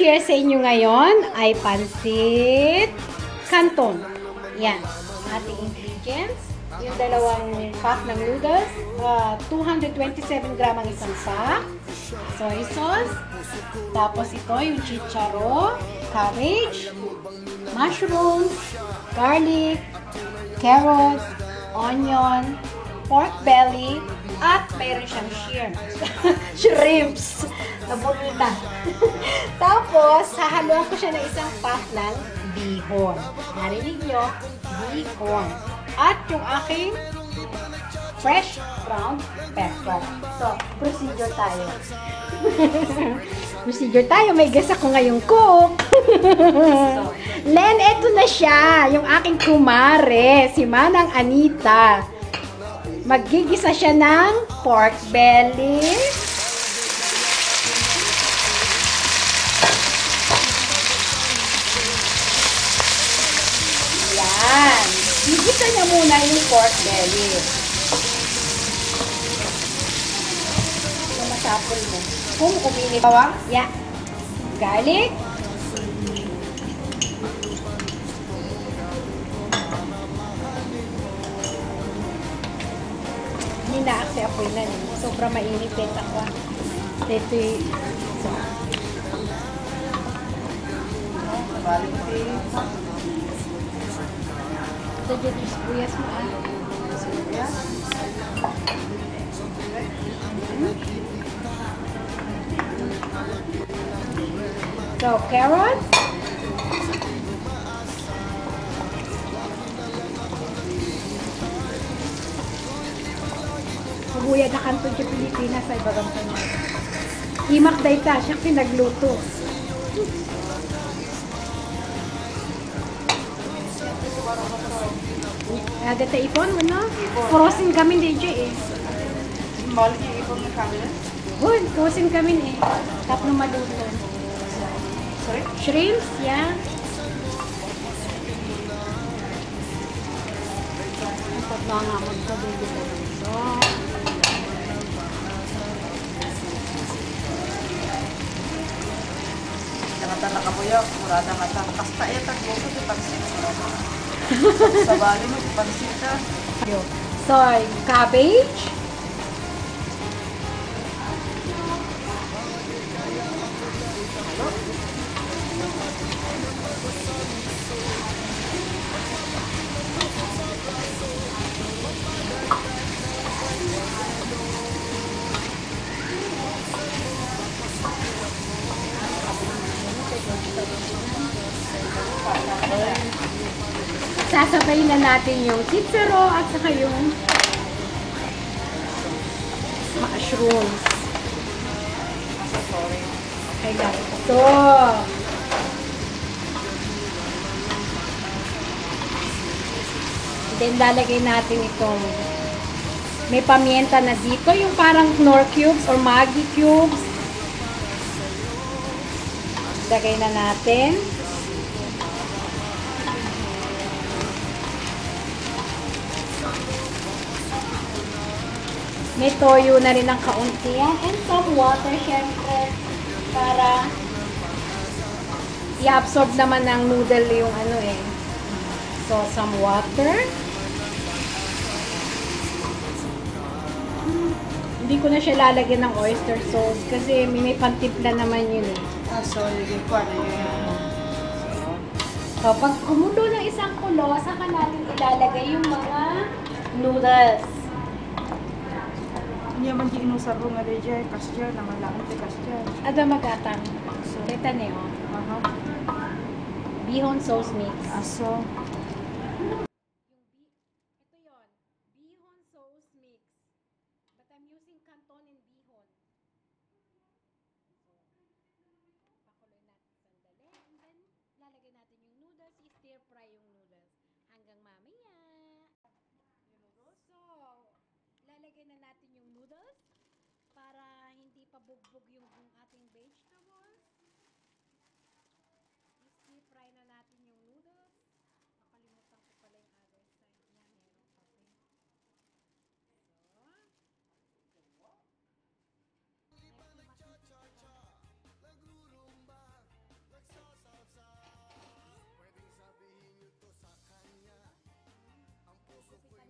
i-share sa inyo ngayon ay pansit canton. Yan. Ating ingredients. Yung dalawang pack ng noodles. 227 gram ang isang pack. Soy sauce. Tapos ito yung chicharo, cabbage, mushrooms, garlic, carrots, onion, pork belly, at mayroon siyang shrimps. Nabulol na. Tapos, hahaluan ko siya ng isang pack ng bihon. Narinig nyo? Bihon. At yung aking fresh ground pepper. So, procedure tayo. Procedure tayo. May guess ako ngayong cook. Len, eto na siya. Yung aking kumare. Si Manang Anita. Magigisa siya ng pork belly. Yan. Gigisa niya muna yung pork belly. Masapol mo. Kung uminit bawang, yeah. Garlic. Hindi ako na rin. Sobrang mainit din ako. Ito yung... Ito dyan yung sibuyas mo ah. Sibuyas? So, carrots. Buya na kanto sa Pilipinas ay bagang kanya. Imak day ta, siya pinagluto. Ada ta ipon mo no? Kurosin kami din siya eh. Malaki ipon na kami na? Good, kurosin kami eh. Tapos maluto. Sorry? Shrimps, yeah. Ang nga magpabili ko dito. Nakatala ka po yung murada nga ta. Kasta eh, tagboso di pansit. Sa bali mo, pansit ka. So, cabbage. Sasabayin na natin yung chicharo at saka yung mushrooms. Okay guys. So, then lalagay natin itong may pamienta na dito. Yung parang Knorr cubes or Maggi cubes. Lagay na natin. May toyo na rin ng kaunti yan. And some water, syempre, para i-absorb naman ng noodle yung ano eh. So, some water. Hindi ko na siya lalagyan ng oyster sauce kasi may pantimpla naman yun eh. So, yung kwan na yun. So, pag kumulo ng isang kulo, saka natin ilalagay yung mga noodles. Hindi man di inusaro nga di dyan. Kasya, naman lang ito kasya. Ada magatang. Kita niyo. Bihon sauce mix. Aso. Ito yon, bihon sauce mix. But I'm using canton and bihon. Pakuloy natin sandali. And then, lalagay natin yung noodles. I-stir fry yung noodles. Hanggang mamaya. So, lalagay na natin yung noodles para hindi pa bugbog yung ating vegetables. I-stir fry na natin yung noodles. Nakalimutan ko pala yung other side niya. Meron pa pa. So, Gupit